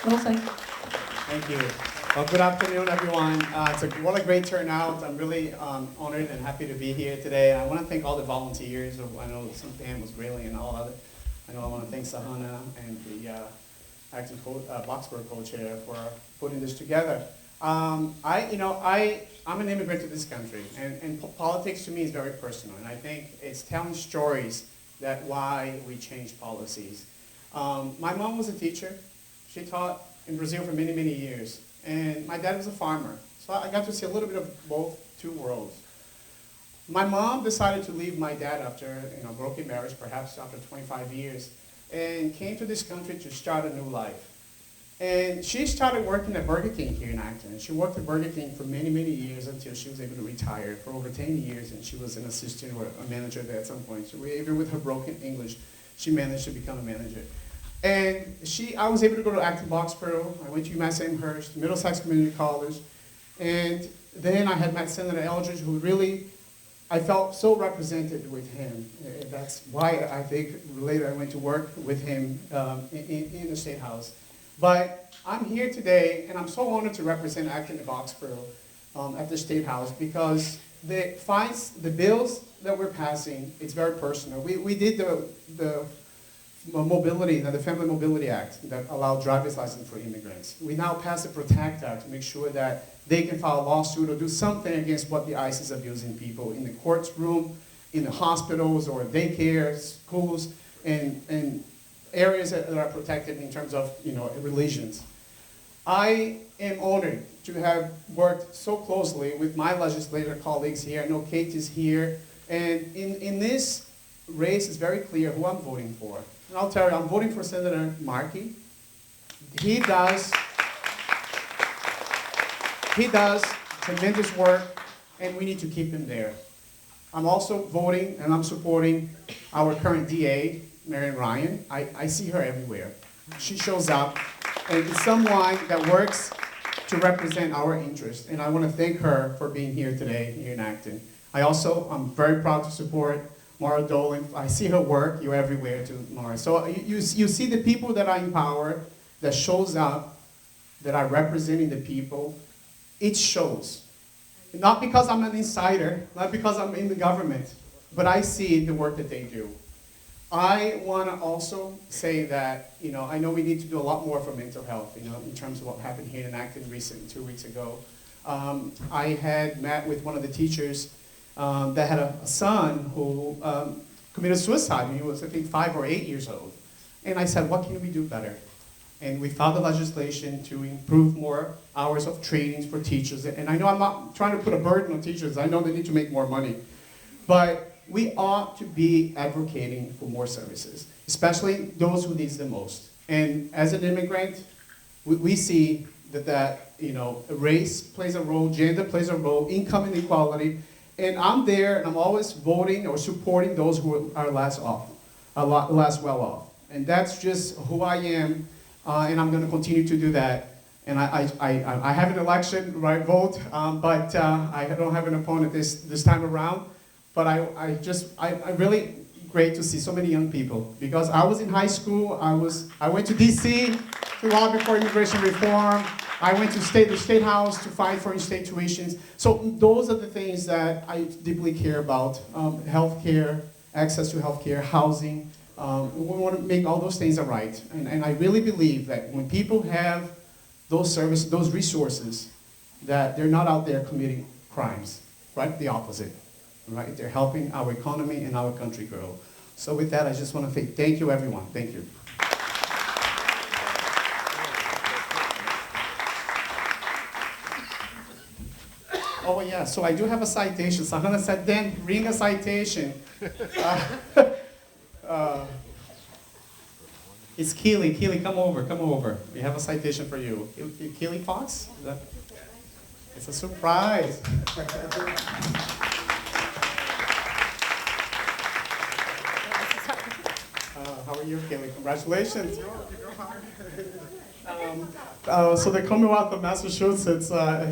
Thank you. Well, good afternoon, everyone. What a great turnout. I'm really honored and happy to be here today. I want to thank all the volunteers. I know Dan was grilling and all other. I want to thank Sahana and the Acton Boxborough co-chair for putting this together. I'm an immigrant to this country, and politics to me is very personal. And I think it's telling stories that why we change policies. My mom was a teacher. She taught in Brazil for many, many years. And my dad was a farmer. So I got to see a little bit of both two worlds. My mom decided to leave my dad after a broken marriage, perhaps after 25 years, and came to this country to start a new life. And she started working at Burger King here in Acton. She worked at Burger King for many, many years until she was able to retire for over 10 years, and she was an assistant or a manager there at some point. So even with her broken English, she managed to become a manager. And I was able to go to Acton Boxborough. I went to UMass Amherst, Middlesex Community College. And then I had met Senator Eldridge, who really, I felt so represented with him. That's why I think later I went to work with him in the State House. But I'm here today, and I'm so honored to represent Acton and Boxborough at the State House because the bills that we're passing, it's very personal. We did the mobility, the Family Mobility Act that allowed driver's license for immigrants. We now passed the PROTECT Act to make sure that they can file a lawsuit or do something against what the ICE is abusing people in the courtroom, in the hospitals or daycare, schools, and areas that are protected in terms of religions. I am honored to have worked so closely with my legislator colleagues here. I know Kate is here. And in this race, it's very clear who I'm voting for. And I'll tell you, I'm voting for Senator Markey. He does tremendous work, and we need to keep him there. I'm also voting and I'm supporting our current DA, Marian Ryan. I see her everywhere. She shows up, and it's someone that works to represent our interests, and I want to thank her for being here today here in Acton. I'm very proud to support Maura Dolan. I see her work, you're everywhere too, Maura. So you see the people that I empower, that shows up, that are representing the people. It shows. Not because I'm an insider, not because I'm in the government, but I see the work that they do. I want to also say that, I know we need to do a lot more for mental health, in terms of what happened here in Acton 2 weeks ago. I had met with one of the teachers that had a son who committed suicide when he was, I think, 5 or 8 years old. And I said, what can we do better? And we filed the legislation to improve more hours of trainings for teachers. And I know I'm not trying to put a burden on teachers. I know they need to make more money. But we ought to be advocating for more services, especially those who need the most. And as an immigrant, we see that race plays a role, gender plays a role, income inequality. And I'm there, and I'm always voting or supporting those who are less well off. And that's just who I am. And I'm going to continue to do that. And I have an election, right, vote, but I don't have an opponent this time around. But I really great to see so many young people, because I was in high school. I went to D.C. to lobby for immigration reform. I went to the State House to fight for in-state tuitions. So those are the things that I deeply care about: healthcare, access to healthcare, housing. We want to make all those things right. And I really believe that when people have those services, those resources, that they're not out there committing crimes, right? The opposite, right? They're helping our economy and our country grow. So with that, I just want to say thank you, everyone. Thank you. Oh yeah, so I do have a citation. Sahana said, Dan, bring a citation. It's Keeley. Keeley, come over. We have a citation for you. Keeley Fox? It's a surprise. How are you, Keeley? Congratulations. So the Commonwealth of Massachusetts,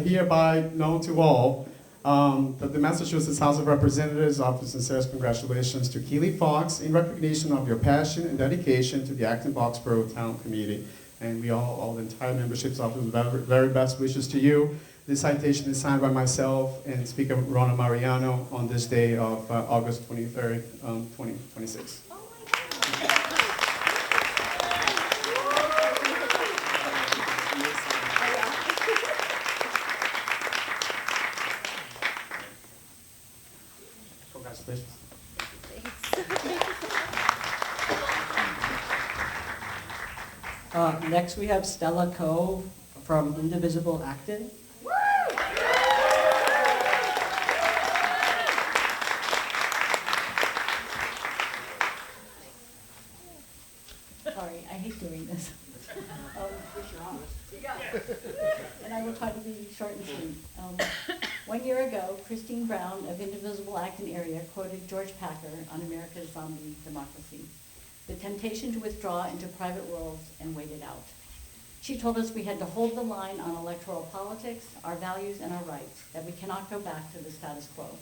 hereby known to all, that the Massachusetts House of Representatives offers sincere congratulations to Keeley Fox in recognition of your passion and dedication to the Acton and Boxborough Town Committee. And we all the entire membership's offer the very best wishes to you. This citation is signed by myself and Speaker Rona Mariano on this day of August 23rd, 2026. Congratulations. Next we have Stella Coe from Indivisible Acton. Sorry, I hate doing this. And I will try to be short and sweet. 1 year ago, Christine Brown of Indivisible Acton area quoted George Packer on America's Zombie Democracy: "The temptation to withdraw into private worlds and wait it out." She told us we had to hold the line on electoral politics, our values, and our rights, that we cannot go back to the status quo.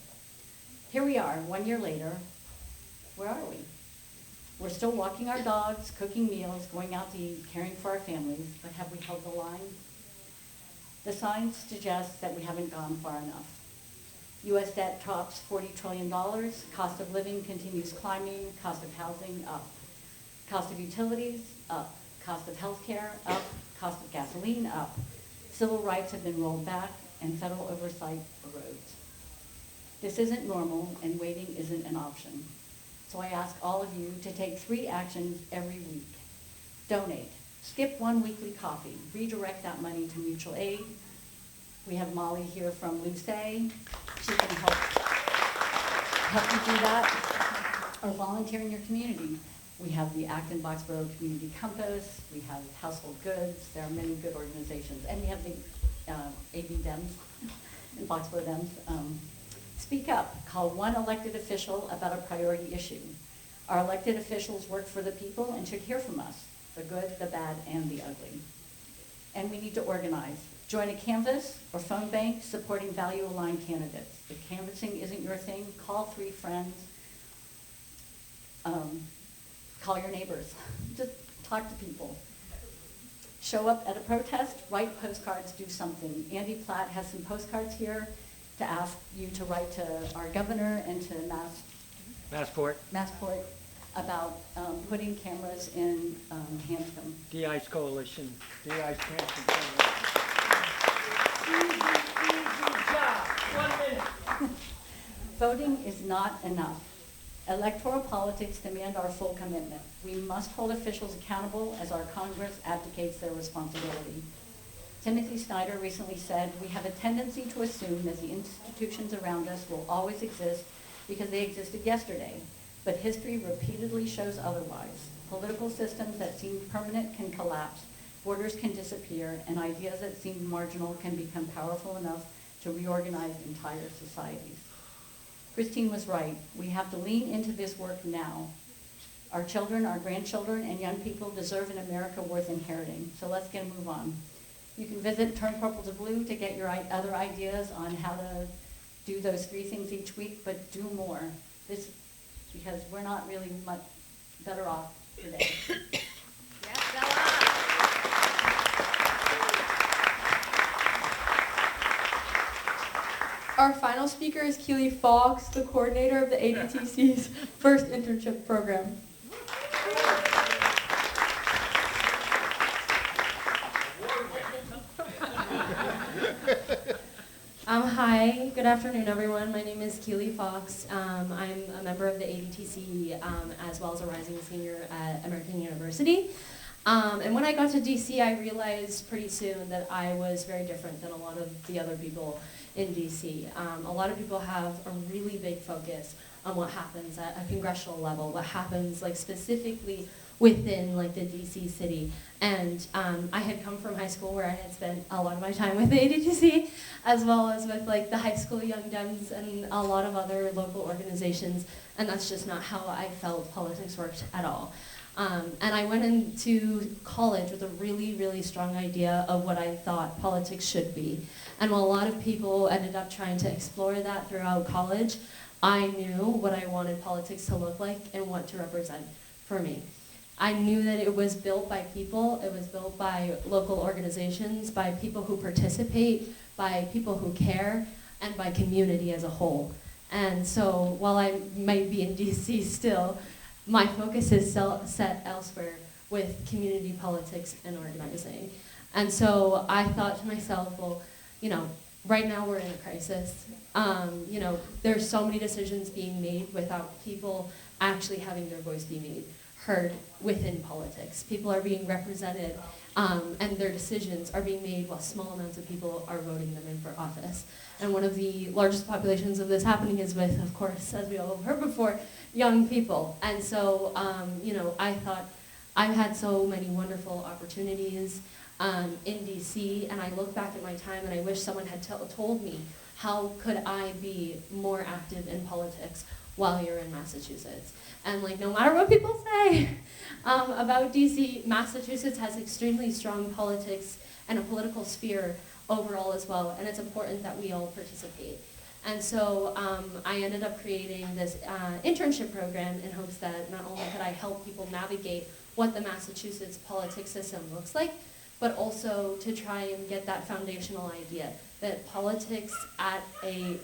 Here we are, 1 year later. Where are we? We're still walking our dogs, cooking meals, going out to eat, caring for our families, but have we held the line? The signs suggest that we haven't gone far enough. U.S. debt tops $40 trillion, cost of living continues climbing, cost of housing up, cost of utilities up, cost of healthcare up, cost of gasoline up, civil rights have been rolled back, and federal oversight erodes. This isn't normal, and waiting isn't an option. So I ask all of you to take 3 actions every week. Donate. Skip one weekly coffee. Redirect that money to mutual aid. We have Molly here from Luce. She can help you do that. Or volunteer in your community. We have the Acton and Boxborough Community Compass. We have Household Goods. There are many good organizations. And we have the AB Dems and Boxborough Dems. Speak up. Call one elected official about a priority issue. Our elected officials work for the people and should hear from us, the good, the bad, and the ugly. And we need to organize. Join a canvas or phone bank supporting value-aligned candidates. If canvassing isn't your thing, call 3 friends. Call your neighbors. Just talk to people. Show up at a protest, write postcards, do something. Andy Platt has some postcards here to ask you to write to our governor and to Massport about putting cameras in Hanscom. DI's Coalition. DI's Hanscom. Easy job. 1 minute. Voting is not enough. Electoral politics demand our full commitment. We must hold officials accountable as our Congress abdicates their responsibility. Timothy Snyder recently said, "We have a tendency to assume that the institutions around us will always exist because they existed yesterday, but history repeatedly shows otherwise. Political systems that seem permanent can collapse, borders can disappear, and ideas that seem marginal can become powerful enough to reorganize entire societies." Christine was right. We have to lean into this work now. Our children, our grandchildren, and young people deserve an America worth inheriting. So let's get a move on. You can visit Turn Purple to Blue to get your other ideas on how to do those 3 things each week, but do more. Because we're not really much better off today. Our final speaker is Keeley Fox, the coordinator of the ADTC's first internship program. Hi, good afternoon, everyone. My name is Keeley Fox. I'm a member of the ADTC as well as a rising senior at American University. And when I got to DC, I realized pretty soon that I was very different than a lot of the other people in DC. A lot of people have a really big focus on what happens at a congressional level, what happens like specifically within like the DC city. And I had come from high school where I had spent a lot of my time with the ADTC, as well as with like the high school Young Dems and a lot of other local organizations, and that's just not how I felt politics worked at all. And I went into college with a really, really strong idea of what I thought politics should be. And while a lot of people ended up trying to explore that throughout college, I knew what I wanted politics to look like and what to represent for me. I knew that it was built by people, it was built by local organizations, by people who participate, by people who care, and by community as a whole. And so while I might be in DC still, my focus is set elsewhere with community politics and organizing. And so I thought to myself, well, you know, right now we're in a crisis. You know, there's so many decisions being made without people actually having their voice be heard within politics. People are being represented and their decisions are being made while small amounts of people are voting them in for office. And one of the largest populations of this happening is with, of course, as we all have heard before, young people. And so, you know, I thought I've had so many wonderful opportunities in DC, and I look back at my time and I wish someone had told me, how could I be more active in politics while you're in Massachusetts? And like, no matter what people say about DC, Massachusetts has extremely strong politics and a political sphere overall as well, and it's important that we all participate. And so I ended up creating this internship program in hopes that not only could I help people navigate what the Massachusetts politics system looks like, but also to try and get that foundational idea that politics at a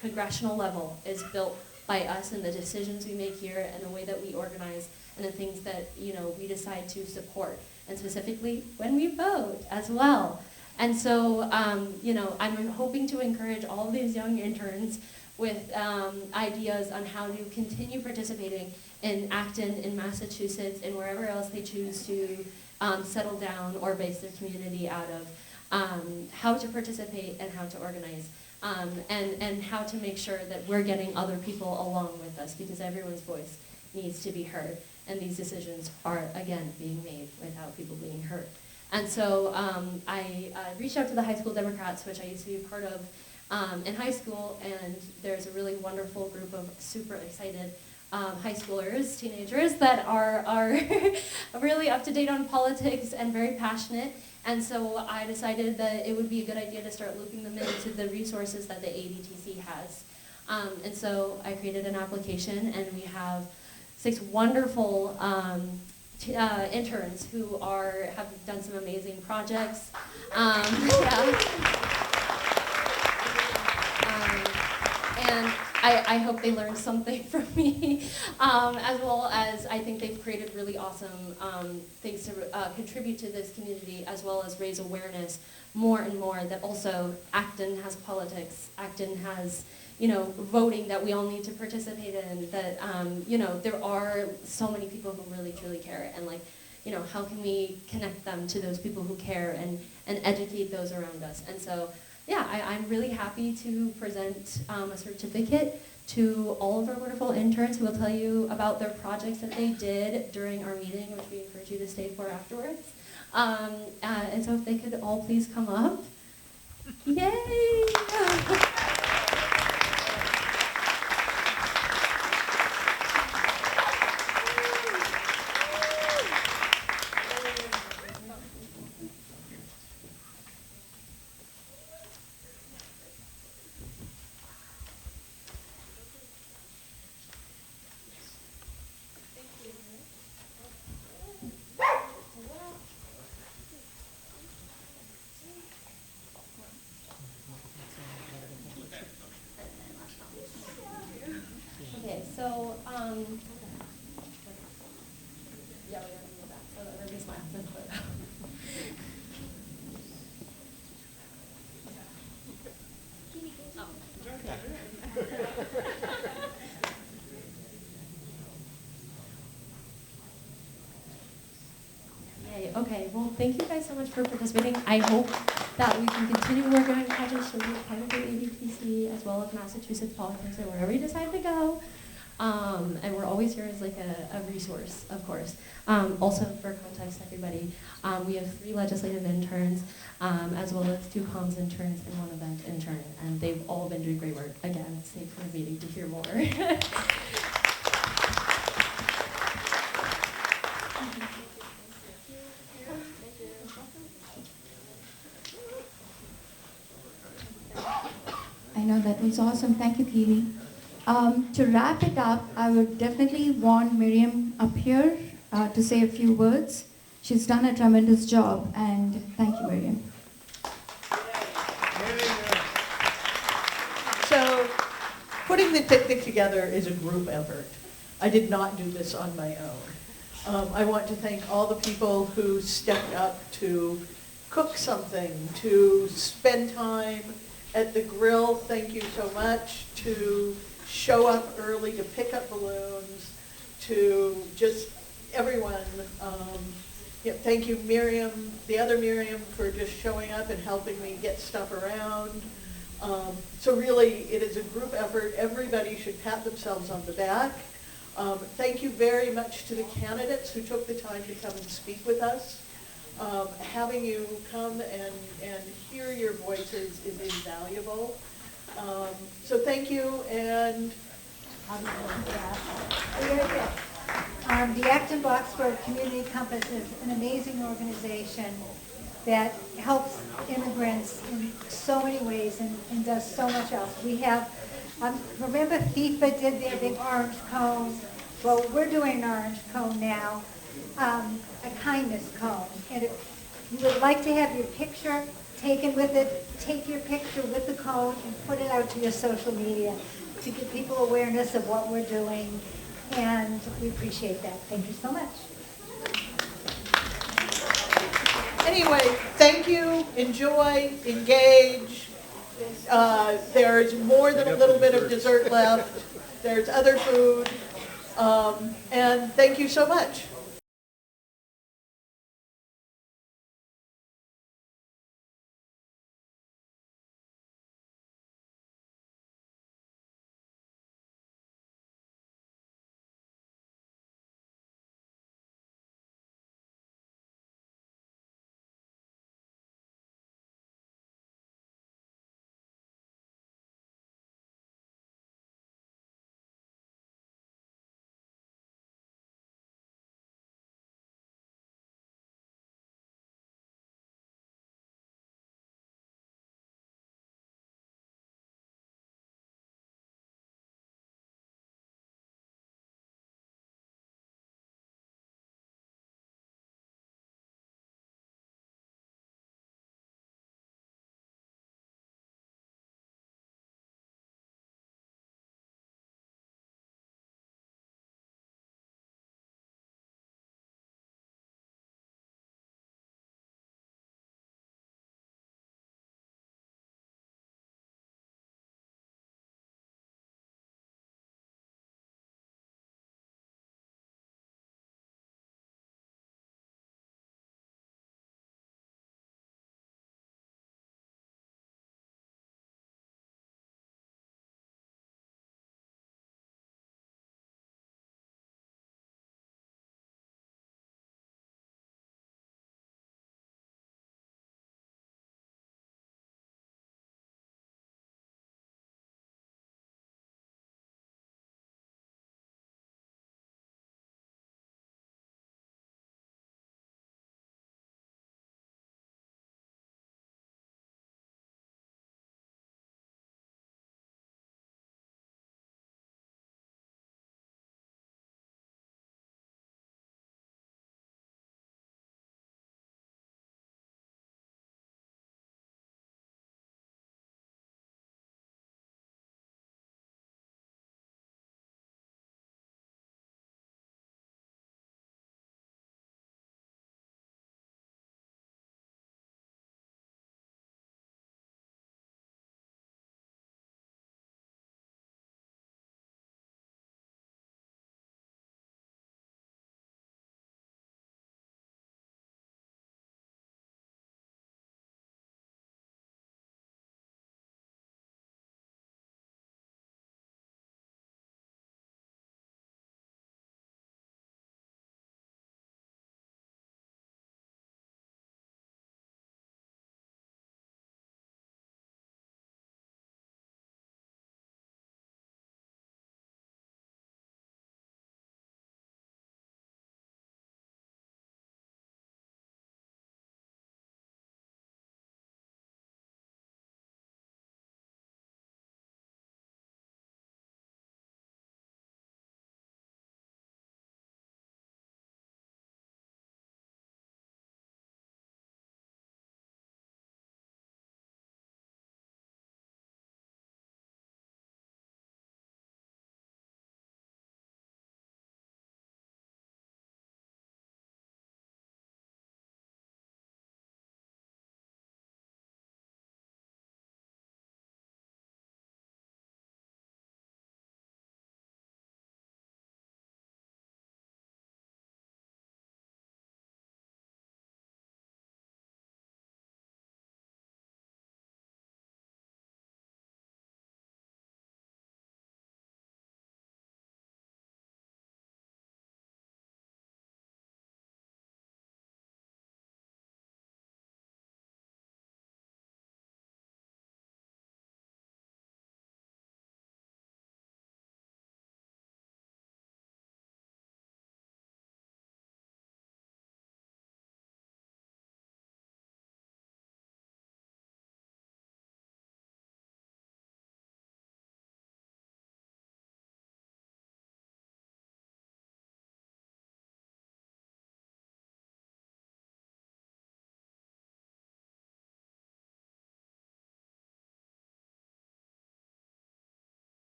congressional level is built by us and the decisions we make here and the way that we organize and the things that we decide to support, and specifically when we vote as well. And so I'm hoping to encourage all of these young interns with ideas on how to continue participating in Acton, in Massachusetts, and wherever else they choose to settle down or base their community out of, how to participate and how to organize, and how to make sure that we're getting other people along with us, because everyone's voice needs to be heard, and these decisions are, again, being made without people being heard. And so I reached out to the High School Democrats, which I used to be a part of in high school, and there's a really wonderful group of super excited high schoolers, teenagers, that are really up to date on politics and very passionate. And so I decided that it would be a good idea to start looping them into the resources that the ADTC has. And so I created an application, and we have 6 wonderful interns who have done some amazing projects. And I hope they learned something from me, as well as I think they've created really awesome things to contribute to this community, as well as raise awareness more and more that also Acton has politics, Acton has, voting that we all need to participate in, that, there are so many people who really truly care, and how can we connect them to those people who care and educate those around us. And so, yeah, I'm really happy to present a certificate to all of our wonderful interns who will tell you about their projects that they did during our meeting, which we encourage you to stay for afterwards. And so if they could all please come up. Yay! Okay, so, yeah, we gotta move that so that everybody smiles and put it out. Yay, okay, well, thank you guys so much for participating. I hope that we can continue working on projects to be part of the ADTC, as well as Massachusetts politics, or wherever you decide to go. And we're always here as a resource, of course. Also, for context, everybody, we have 3 legislative interns, as well as 2 comms interns and 1 event intern, and they've all been doing great work. Again, stay for the meeting to hear more. I know that was awesome. Thank you, Keeley. To wrap it up, I would definitely want Miriam up here to say a few words. She's done a tremendous job, and thank you, Miriam. So, putting the picnic together is a group effort. I did not do this on my own. I want to thank all the people who stepped up to cook something, to spend time at the grill. Thank you so much. To show up early to pick up balloons, to just everyone. Thank you, Miriam, the other Miriam, for just showing up and helping me get stuff around. So really, it is a group effort. Everybody should pat themselves on the back. Thank you very much to the candidates who took the time to come and speak with us. Having you come and hear your voices is invaluable. So thank you, and the Acton and Boxborough Community Compass is an amazing organization that helps immigrants in so many ways and does so much else. We have, remember FIFA did their big orange cone? Well, we're doing an orange cone now, a kindness cone. And if you would like to have your picture taken with it, take your picture with the cone and put it out to your social media to give people awareness of what we're doing. And we appreciate that. Thank you so much. Anyway, thank you, enjoy, engage, There's more than a little bit of dessert left. There's other food. And thank you so much.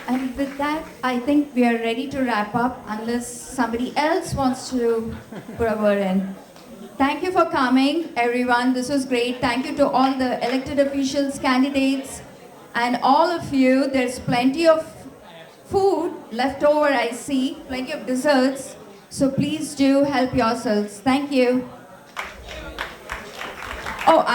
And with that, I think we are ready to wrap up unless somebody else wants to put a word in. Thank you for coming, everyone. This was great. Thank you to all the elected officials, candidates, and all of you. There's plenty of food left over, I see. Plenty of desserts. So please do help yourselves. Thank you. Oh,